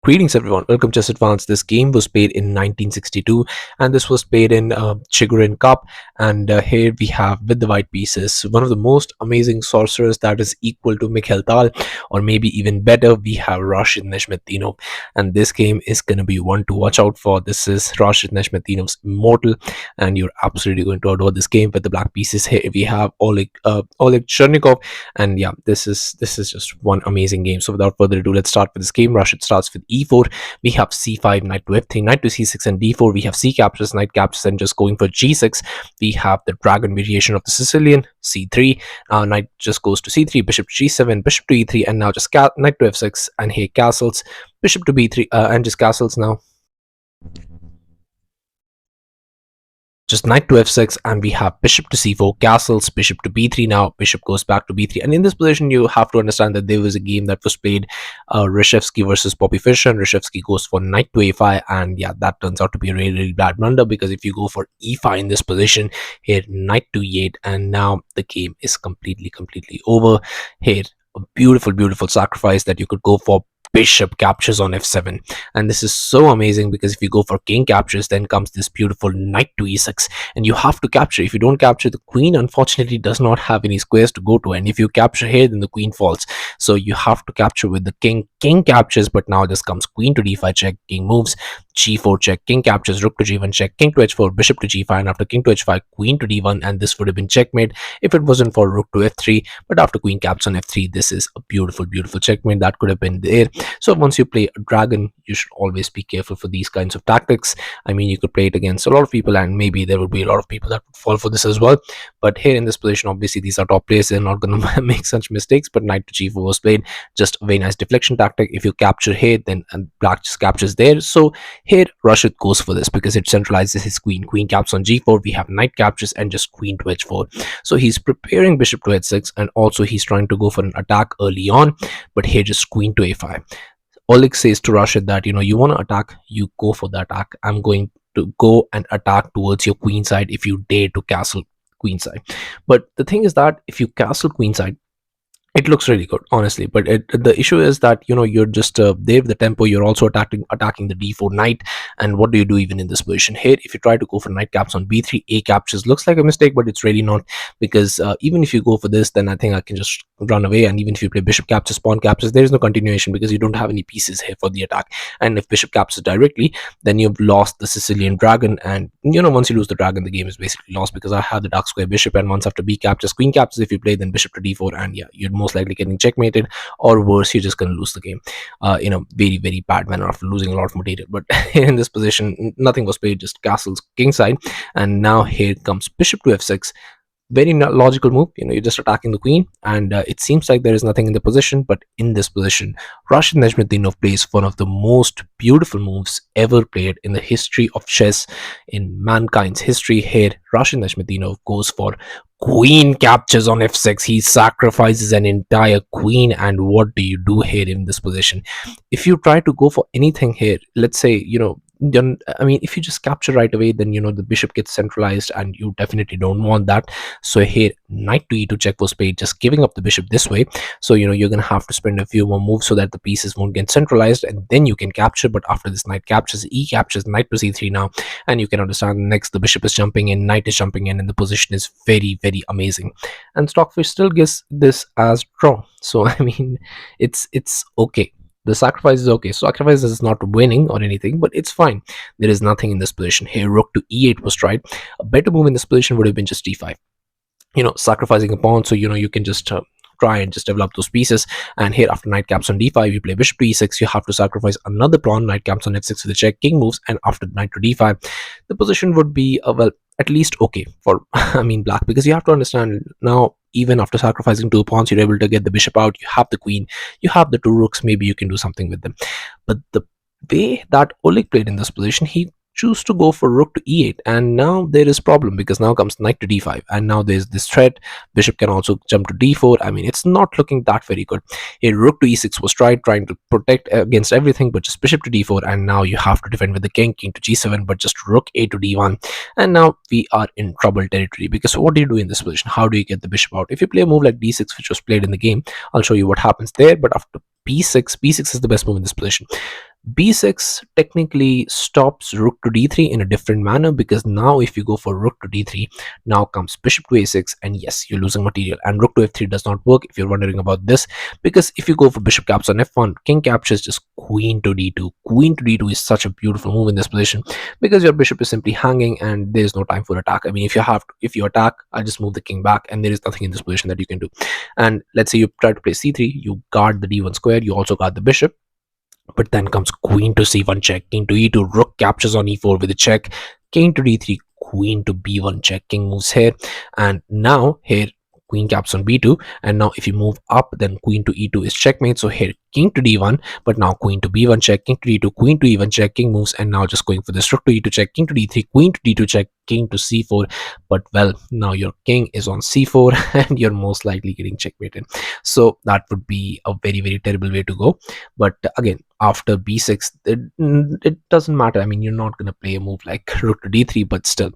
Greetings everyone, welcome to Chess Advance. This game was played in 1962 and this was played in Chigorin Cup, and here we have with the white pieces one of the most amazing sorcerers that is equal to Mikhail Tal, or maybe even better. We have Rashid Nezhmetdinov, and this game is going to be one to watch out for. This is Rashid Nezhmetdinov's Immortal, and you're absolutely going to adore this game. With the black pieces here we have Oleg Chernikov, and yeah, this is just one amazing game. So without further ado, let's start with this game. Rashid starts with e4. We have c5, knight to f3, knight to c6, and d4. We have c captures, knight captures, and just going for g6. We have the dragon variation of the Sicilian, c3. Knight just goes to c3, bishop to g7, bishop to e3, and now just knight to f6, and here castles, bishop to b3, and just castles now. Just knight to f6, and we have bishop to c4, castles, bishop to b3. Now bishop goes back to b3, and in this position you have to understand that there was a game that was played, Reshevsky versus Poppy Fischer, and Reshevsky goes for knight to a5, and yeah, that turns out to be a really bad blunder, because if you go for e5 in this position, here knight to e8, and now the game is completely over. Here a beautiful sacrifice that you could go for. Bishop captures on f7, and this is so amazing, because if you go for king captures, then comes this beautiful knight to e6, and you have to capture. If you don't capture, the queen unfortunately does not have any squares to go to, and if you capture here, then the queen falls, so you have to capture with the king. King captures, but now this comes queen to d5 check, king moves, g4 check, king captures, rook to g1 check, king to h4, bishop to g5, and after king to h5, queen to d1, and this would have been checkmate if it wasn't for rook to f3. But after queen caps on f3, this is a beautiful checkmate that could have been there. So once you play a dragon, you should always be careful for these kinds of tactics. I mean, you could play it against a lot of people, and maybe there would be a lot of people that would fall for this as well. But here in this position, obviously these are top players, they're not going to make such mistakes. But knight to g4 was played, just a very nice deflection tactic. If you capture here, then black just captures there. So here Rashid goes for this because it centralizes his queen. Queen caps on g4, we have knight captures, and just queen to h4. So he's preparing bishop to h6, and also he's trying to go for an attack early on, but here just queen to a5. Oleg says to Rashid that, you want to attack, you go for the attack. I'm going to go and attack towards your queen side if you dare to castle queen side. But the thing is that if you castle queen side, it looks really good, honestly, but the issue is that you're just there with the tempo. You're also attacking the d4 knight, and what do you do even in this position? Here if you try to go for knight caps on b3, a captures looks like a mistake, but it's really not, because even if you go for this, then I think I can just run away. And even if you play bishop captures, pawn captures, there is no continuation, because you don't have any pieces here for the attack. And if bishop captures directly, then you've lost the Sicilian dragon, and once you lose the dragon, the game is basically lost, because I have the dark square bishop, and once after b captures, queen captures, if you play, then bishop to d4, and yeah, you're most likely getting checkmated, or worse, you're just going to lose the game in a very bad manner after losing a lot of material. But in this position, nothing was played, just castles king side, and now here comes bishop to f6. Very logical move. You're just attacking the queen, and it seems like there is nothing in the position. But in this position, Rashid Nezhmetdinov plays one of the most beautiful moves ever played in the history of chess, in mankind's history. Here Rashid Nezhmetdinov goes for queen captures on f6. He sacrifices an entire queen, and what do you do here in this position? If you try to go for anything here, let's say, I mean, if you just capture right away, then the bishop gets centralized, and you definitely don't want that. So here knight to e2 check was played, just giving up the bishop this way. So you're gonna have to spend a few more moves so that the pieces won't get centralized, and then you can capture. But after this knight captures, e captures, knight to c3 now, and you can understand next the bishop is jumping in, knight is jumping in, and the position is very amazing. And Stockfish still gives this as draw. So I mean, it's okay. The sacrifice is okay. Sacrifice is not winning or anything, but it's fine. There is nothing in this position. Here rook to e8 was tried. A better move in this position would have been just d5, sacrificing a pawn, so you can just try and just develop those pieces. And here after knight caps on d5, you play bishop to e6, you have to sacrifice another pawn. Knight caps on f6 with a check, king moves, and after knight to d5, the position would be well, at least okay for I mean black, because you have to understand now, even after sacrificing two pawns, you're able to get the bishop out. You have the queen, you have the two rooks, maybe you can do something with them. But the way that Oleg played in this position, he choose to go for rook to e8, and now there is problem, because now comes knight to d5, and now there's this threat. Bishop can also jump to d4. I mean, it's not looking that very good. Here rook to e6 was tried, trying to protect against everything, but just bishop to d4, and now you have to defend with the king to g7, but just rook a to d1, and now we are in trouble territory. Because what do you do in this position? How do you get the bishop out? If you play a move like d6, which was played in the game, I'll show you what happens there. But after b6 is the best move in this position. b6 technically stops rook to d3 in a different manner, because now if you go for rook to d3, now comes bishop to a6, and yes, you're losing material. And rook to f3 does not work, if you're wondering about this, because if you go for bishop caps on f1, king captures just queen to d2. Queen to d2 is such a beautiful move in this position, because your bishop is simply hanging and there is no time for attack. I mean, if you attack, I'll just move the king back and there is nothing in this position that you can do. And let's say you try to play c3, you guard the d1 square, you also guard the bishop, but then comes queen to c1 check, king to e2, rook captures on e4 with a check, king to d3, queen to b1 check, king moves here, and now here queen caps on b2, and now if you move up, then queen to e2 is checkmate. So here king to d1, but now queen to b1 check, king to d2, queen to e1 check, king moves, and now just going for this rook to e2 check, king to d3, queen to d2 check, king to c4. But well, now your king is on c4 and you're most likely getting checkmated. So that would be a very, very terrible way to go. But again, after b6, it doesn't matter. I mean, you're not going to play a move like rook to d3, but still,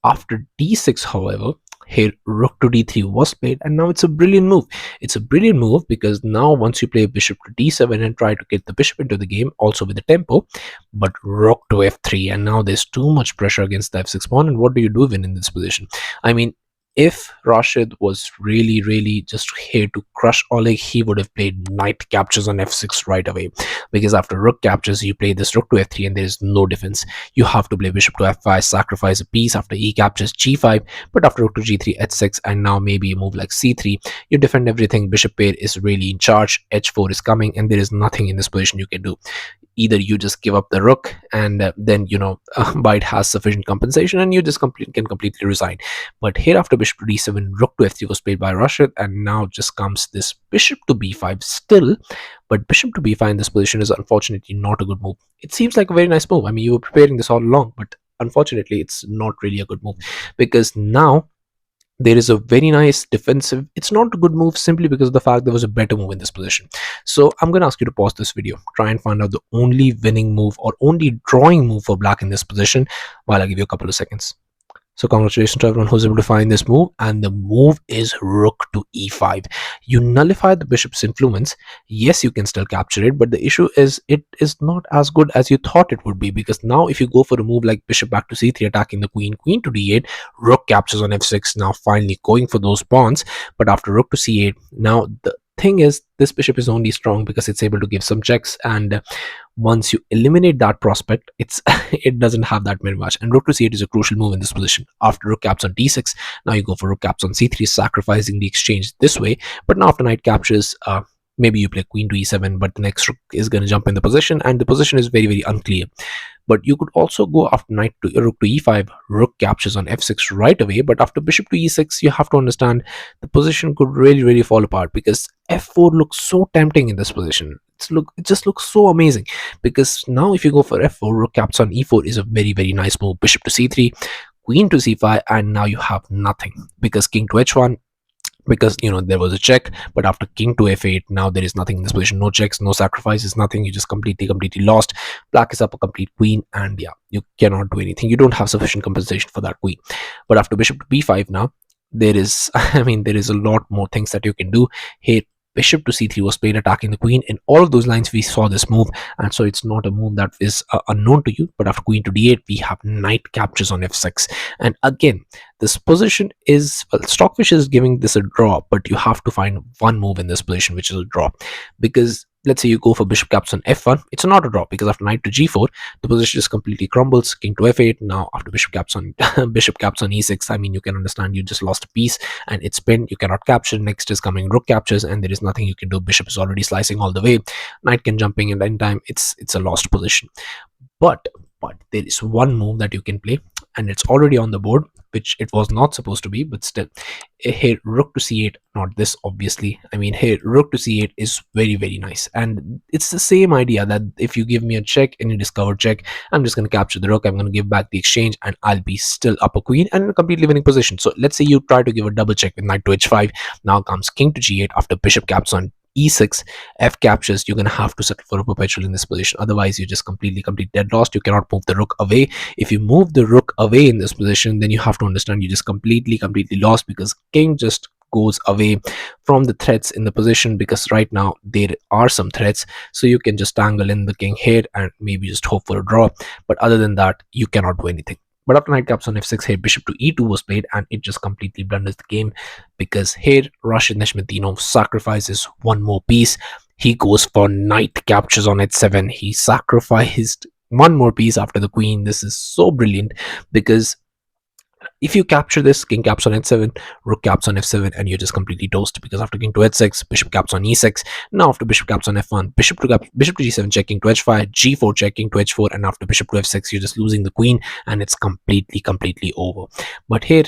after d6, however, here rook to d3 was played, and now it's a brilliant move. It's a brilliant move because now once you play bishop to d7 and try to get the bishop into the game, also with the tempo, but rook to f3, and now there's too much pressure against the f6 pawn. And what do you do when in this position? I mean, if Rashid was really just here to crush Oleg, he would have played knight captures on f6 right away, because after rook captures, you play this rook to f3 and there is no defense. You have to play bishop to f5, sacrifice a piece. After e captures, g5, but after rook to g3, h6, and now maybe a move like c3, you defend everything. Bishop pair is really in charge, h4 is coming, and there is nothing in this position you can do. Either you just give up the rook and then White has sufficient compensation and you just can completely resign. But here after bishop to d7, rook to f3 was played by Rashid, and now just comes this bishop to b5 still. But bishop to b5 in this position is unfortunately not a good move. It seems like a very nice move. I mean, you were preparing this all along, but unfortunately it's not really a good move, because now there is a very nice defensive. It's not a good move simply because of the fact there was a better move in this position. So I'm going to ask you to pause this video, try and find out the only winning move or only drawing move for black in this position while I give you a couple of seconds. So congratulations to everyone who's able to find this move, and the move is rook to e5. You nullify the bishop's influence. Yes, you can still capture it, but the issue is it is not as good as you thought it would be, because now if you go for a move like bishop back to c3 attacking the queen, queen to d8, rook captures on f6, now finally going for those pawns. But after rook to c8, now the thing is this bishop is only strong because it's able to give some checks, and once you eliminate that prospect, it doesn't have that very much. And rook to c8 is a crucial move in this position. After rook caps on d6, now you go for rook caps on c3, sacrificing the exchange this way. But now after knight captures, maybe you play queen to e7, but the next rook is going to jump in the position, and the position is very unclear. But you could also go after knight to rook to e5, rook captures on f6 right away. But after bishop to e6, you have to understand the position could really fall apart, because f4 looks so tempting in this position. It just looks so amazing, because now if you go for f4, rook captures on e4 is a very nice move. Bishop to c3, queen to c5, and now you have nothing, because king to h1, because there was a check. But after king to f8, now there is nothing in this position. No checks, no sacrifices, nothing. You just completely lost. Black is up a complete queen, and yeah, you cannot do anything. You don't have sufficient compensation for that queen. But after bishop to b5, now there is there is a lot more things that you can do here. Bishop to c3 was played attacking the queen. In all of those lines we saw this move, and so it's not a move that is unknown to you. But after queen to d8, we have knight captures on f6, and again this position is, well, Stockfish is giving this a draw, but you have to find one move in this position which is a draw. Because let's say you go for bishop caps on f1, it's not a draw, because after knight to g4, the position just completely crumbles. King to f8, now after bishop caps on bishop caps on e6, I mean, you can understand you just lost a piece and it's pinned. You cannot capture. Next is coming rook captures, and there is nothing you can do. Bishop is already slicing all the way. Knight can jumping in any time. It's a lost position. But there is one move that you can play, and it's already on the board, which it was not supposed to be, but still. Here rook to c8, not this obviously. I mean, here rook to c8 is very nice, and it's the same idea that if you give me a check and you discover check, I'm just going to capture the rook, I'm going to give back the exchange, and I'll be still up a queen and in a completely winning position. So let's say you try to give a double check with knight to h5. Now comes king to g8 after bishop caps on e6, f captures. You're gonna have to settle for a perpetual in this position, otherwise you just completely dead lost. You cannot move the rook away. If you move the rook away in this position, then you have to understand you just completely lost, because king just goes away from the threats in the position, because right now there are some threats. So you can just tangle in the king here and maybe just hope for a draw, but other than that you cannot do anything. But after knight captures on f6, here bishop to e2 was played, and it just completely blunders the game, because here Rashid Nezhmetdinov sacrifices one more piece. He goes for knight captures on h7. He sacrificed one more piece after the queen. This is so brilliant, because if you capture this, king caps on h7, rook caps on f7, and you're just completely toast, because after king to h6, bishop caps on e6. Now after bishop caps on f1, bishop to g7 check, king to h5, g4 check, king to h4, and after bishop to f6, you're just losing the queen, and it's completely over. But here,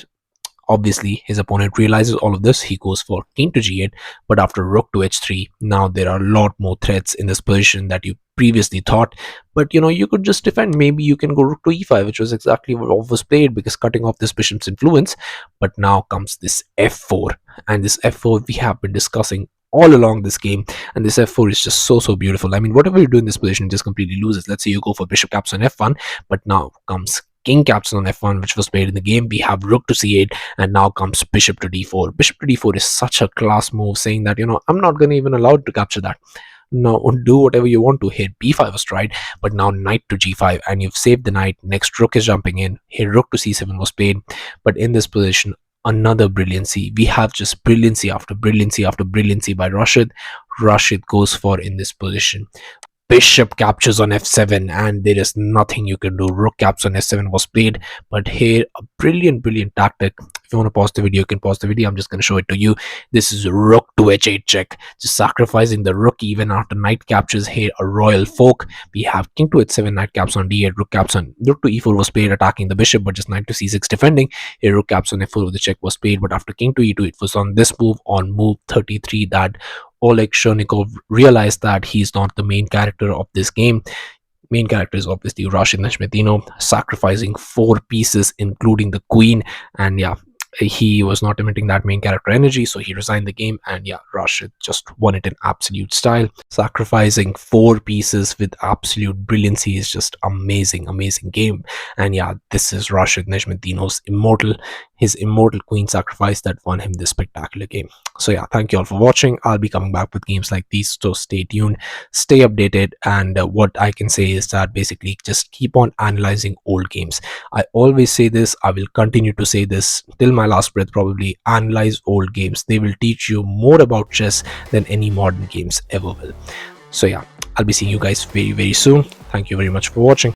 obviously, his opponent realizes all of this. He goes for king to g8, but after rook to h3, now there are a lot more threats in this position that you previously thought. But you could just defend. Maybe you can go rook to e5, which was exactly what was played, because cutting off this bishop's influence. But now comes this f4, and this f4 we have been discussing all along this game, and this f4 is just so beautiful. I mean, whatever you do in this position just completely loses. Let's say you go for bishop caps on f1, but now comes king captures on f1, which was played in the game. We have rook to c8, and now comes bishop to d4. Bishop to d4 is such a class move, saying that I'm not going to even allow to capture that. Now do whatever you want to. Here b5 was tried, but now knight to g5, and you've saved the knight. Next rook is jumping in. Here rook to c7 was played, but in this position, another brilliancy. We have just brilliancy after brilliancy after brilliancy by Rashid. Rashid goes for, in this position, bishop captures on f7, and there is nothing you can do. Rook captures on f7 was played, but here a brilliant tactic. If you want to pause the video, you can pause the video. I'm just going to show it to you. This is rook to h8 check, just sacrificing the rook even after knight captures. Here a royal fork. We have king to h7, knight caps on d8, rook caps on, rook to e4 was played, attacking the bishop, but just knight to c6 defending. Here rook caps on f4 with the check was played, but after king to e2, it was on this move, on move 33, that Oleg Chernikov realized that he's not the main character of this game. Main character is obviously Rashid Nezhmetdinov, sacrificing 4 pieces, including the queen, and yeah, he was not emitting that main character energy, so he resigned the game, and yeah, Rashid just won it in absolute style. Sacrificing 4 pieces with absolute brilliancy is just amazing game. And yeah, this is Rashid Nezhmetdinov's Immortal, his Immortal queen sacrifice that won him this spectacular game. So yeah, thank you all for watching. I'll be coming back with games like these, so stay tuned, stay updated, and what I can say is that basically just keep on analyzing old games. I always say this, I will continue to say this till my last breath probably. Analyze old games. They will teach you more about chess than any modern games ever will. So yeah, I'll be seeing you guys very soon. Thank you very much for watching.